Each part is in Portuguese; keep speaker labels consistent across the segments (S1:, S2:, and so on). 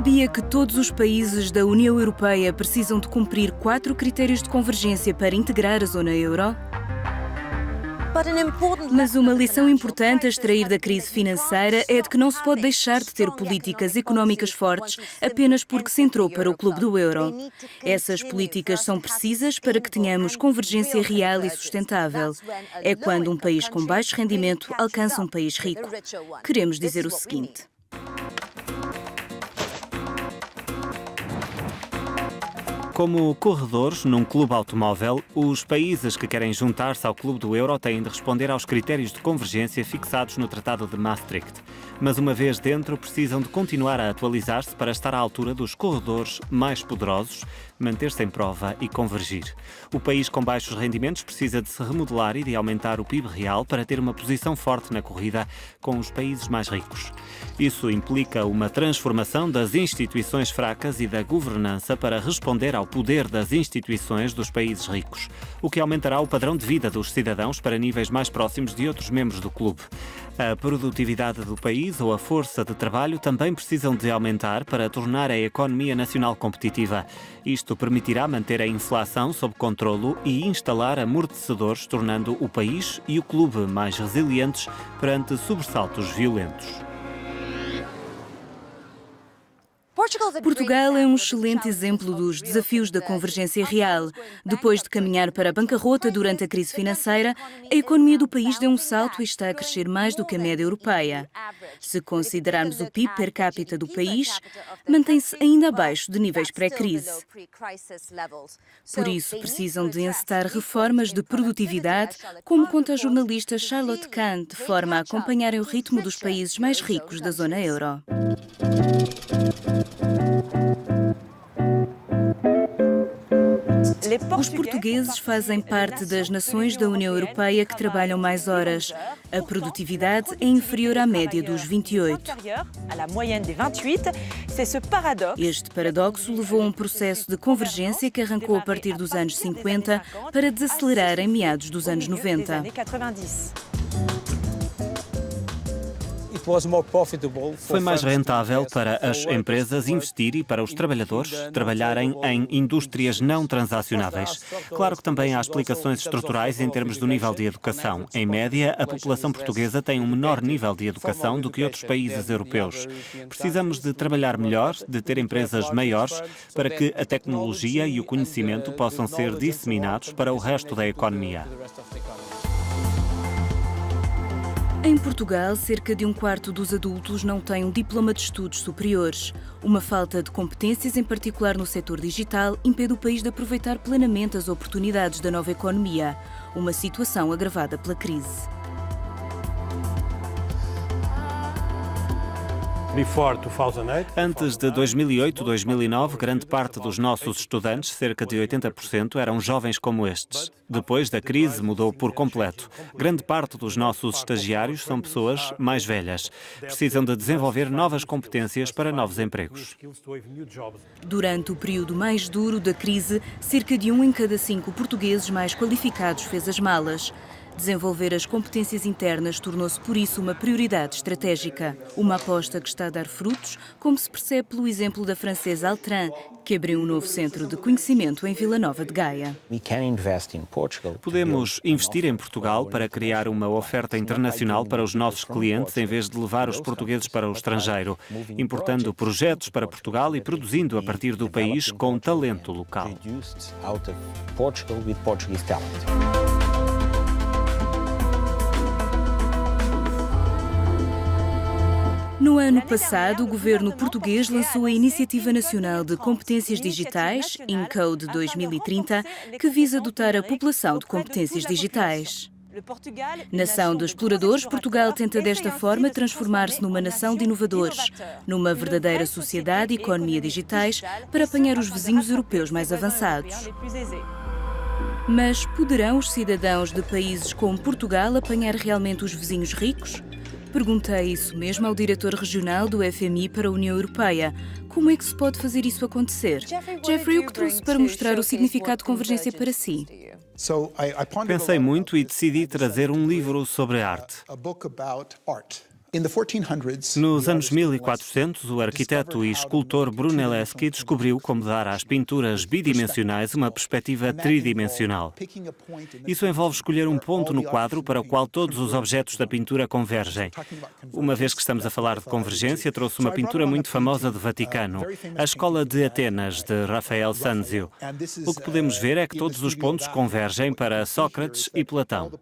S1: Sabia que todos os países da União Europeia precisam de cumprir 4 critérios de convergência para integrar a zona euro? Mas uma lição importante a extrair da crise financeira é de que não se pode deixar de ter políticas económicas fortes apenas porque se entrou para o clube do euro. Essas políticas são precisas para que tenhamos convergência real e sustentável. É quando um país com baixo rendimento alcança um país rico. Queremos dizer o seguinte.
S2: Como corredores num clube automóvel, os países que querem juntar-se ao clube do euro têm de responder aos critérios de convergência fixados no Tratado de Maastricht. Mas uma vez dentro, precisam de continuar a atualizar-se para estar à altura dos corredores mais poderosos, manter-se em prova e convergir. O país com baixos rendimentos precisa de se remodelar e de aumentar o PIB real para ter uma posição forte na corrida com os países mais ricos. Isso implica uma transformação das instituições fracas e da governança para responder ao poder das instituições dos países ricos, o que aumentará o padrão de vida dos cidadãos para níveis mais próximos de outros membros do clube. A produtividade do país ou a força de trabalho também precisam de aumentar para tornar a economia nacional competitiva. Isto permitirá manter a inflação sob controlo e instalar amortecedores, tornando o país e o clube mais resilientes perante sobressaltos violentos.
S1: Portugal é um excelente exemplo dos desafios da convergência real. Depois de caminhar para a bancarrota durante a crise financeira, a economia do país deu um salto e está a crescer mais do que a média europeia. Se considerarmos o PIB per capita do país, mantém-se ainda abaixo de níveis pré-crise. Por isso, precisam de encetar reformas de produtividade, como conta a jornalista Charlotte Kahn, de forma a acompanharem o ritmo dos países mais ricos da zona euro. Os portugueses fazem parte das nações da União Europeia que trabalham mais horas. A produtividade é inferior à média dos 28. Este paradoxo levou a um processo de convergência que arrancou a partir dos anos 50 para desacelerar em meados dos anos 90.
S2: Foi mais rentável para as empresas investir e para os trabalhadores trabalharem em indústrias não transacionáveis. Claro que também há explicações estruturais em termos do nível de educação. Em média, a população portuguesa tem um menor nível de educação do que outros países europeus. Precisamos de trabalhar melhor, de ter empresas maiores, para que a tecnologia e o conhecimento possam ser disseminados para o resto da economia.
S1: Em Portugal, cerca de um quarto dos adultos não tem um diploma de estudos superiores. Uma falta de competências, em particular no setor digital, impede o país de aproveitar plenamente as oportunidades da nova economia. Uma situação agravada pela crise.
S2: Antes de 2008-2009, grande parte dos nossos estudantes, cerca de 80%, eram jovens como estes. Depois da crise, mudou por completo. Grande parte dos nossos estagiários são pessoas mais velhas. Precisam de desenvolver novas competências para novos empregos.
S1: Durante o período mais duro da crise, cerca de 1 em cada 5 portugueses mais qualificados fez as malas. Desenvolver as competências internas tornou-se, por isso, uma prioridade estratégica. Uma aposta que está a dar frutos, como se percebe pelo exemplo da francesa Altran, que abriu um novo centro de conhecimento em Vila Nova de Gaia.
S2: Podemos investir em Portugal para criar uma oferta internacional para os nossos clientes, em vez de levar os portugueses para o estrangeiro, importando projetos para Portugal e produzindo a partir do país com talento local.
S1: No ano passado, o governo português lançou a Iniciativa Nacional de Competências Digitais, InCode 2030, que visa dotar a população de competências digitais. Nação de exploradores, Portugal tenta desta forma transformar-se numa nação de inovadores, numa verdadeira sociedade e economia digitais para apanhar os vizinhos europeus mais avançados. Mas poderão os cidadãos de países como Portugal apanhar realmente os vizinhos ricos? Perguntei isso mesmo ao diretor regional do FMI para a União Europeia. Como é que se pode fazer isso acontecer? Jeffrey, o que trouxe para mostrar o significado de convergência para si?
S2: Pensei muito e decidi trazer um livro sobre arte. Nos anos 1400, o arquiteto e escultor Brunelleschi descobriu como dar às pinturas bidimensionais uma perspectiva tridimensional. Isso envolve escolher um ponto no quadro para o qual todos os objetos da pintura convergem. Uma vez que estamos a falar de convergência, trouxe uma pintura muito famosa do Vaticano, a Escola de Atenas, de Rafael Sanzio. O que podemos ver é que todos os pontos convergem para Sócrates e Platão.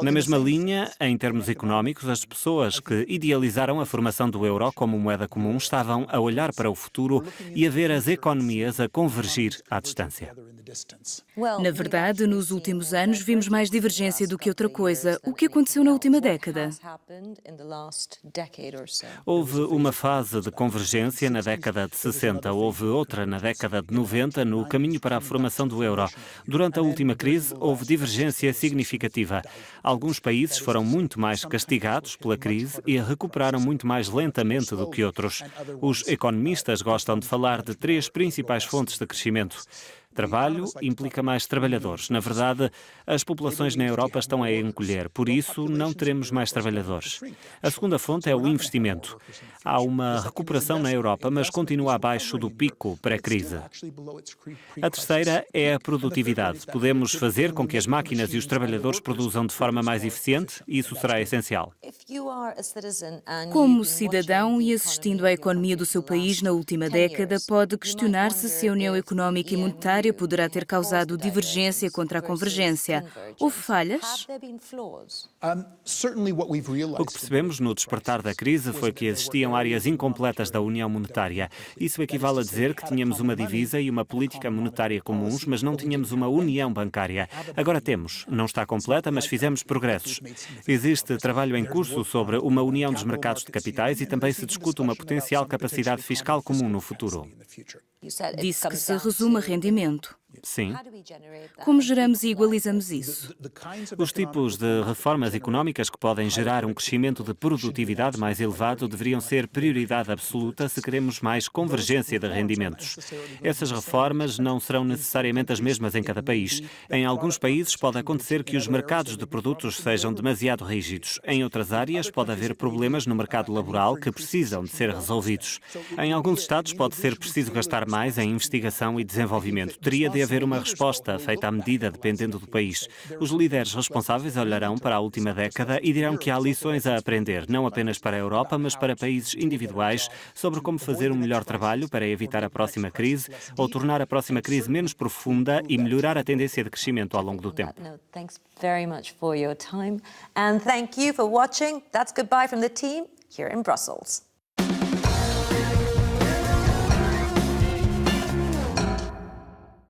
S2: Na mesma linha, em termos económicos, as pessoas que idealizaram a formação do euro como moeda comum estavam a olhar para o futuro e a ver as economias a convergir à distância.
S1: Na verdade, nos últimos anos vimos mais divergência do que outra coisa. O que aconteceu na última década?
S2: Houve uma fase de convergência na década de 60, houve outra na década de 90, no caminho para a formação do euro. Durante a última crise, houve divergência significativa. Alguns países foram muito mais castigados pela crise e recuperaram muito mais lentamente do que outros. Os economistas gostam de falar de três principais fontes de crescimento. Trabalho implica mais trabalhadores. Na verdade, as populações na Europa estão a encolher, por isso não teremos mais trabalhadores. A segunda fonte é o investimento. Há uma recuperação na Europa, mas continua abaixo do pico pré-crise. A terceira é a produtividade. Podemos fazer com que as máquinas e os trabalhadores produzam de forma mais eficiente? Isso será essencial.
S1: Como cidadão e assistindo à economia do seu país na última década, pode questionar-se se a União Económica e Monetária poderá ter causado divergência contra a convergência. Houve falhas?
S2: O que percebemos no despertar da crise foi que existiam áreas incompletas da União Monetária. Isso equivale a dizer que tínhamos uma divisa e uma política monetária comuns, mas não tínhamos uma união bancária. Agora temos. Não está completa, mas fizemos progressos. Existe trabalho em curso sobre uma união dos mercados de capitais e também se discute uma potencial capacidade fiscal comum no futuro.
S1: Disse que se resume a rendimento.
S2: Sim.
S1: Como geramos e igualizamos isso?
S2: Os tipos de reformas económicas que podem gerar um crescimento de produtividade mais elevado deveriam ser prioridade absoluta se queremos mais convergência de rendimentos. Essas reformas não serão necessariamente as mesmas em cada país. Em alguns países pode acontecer que os mercados de produtos sejam demasiado rígidos. Em outras áreas pode haver problemas no mercado laboral que precisam de ser resolvidos. Em alguns estados pode ser preciso gastar mais em investigação e desenvolvimento. Teria de haver uma resposta feita à medida, dependendo do país. Os líderes responsáveis olharão para a última década e dirão que há lições a aprender, não apenas para a Europa, mas para países individuais, sobre como fazer um melhor trabalho para evitar a próxima crise ou tornar a próxima crise menos profunda e melhorar a tendência de crescimento ao longo do tempo.
S3: Thanks very much for your time and thank you for watching. That's goodbye from the team here in Brussels.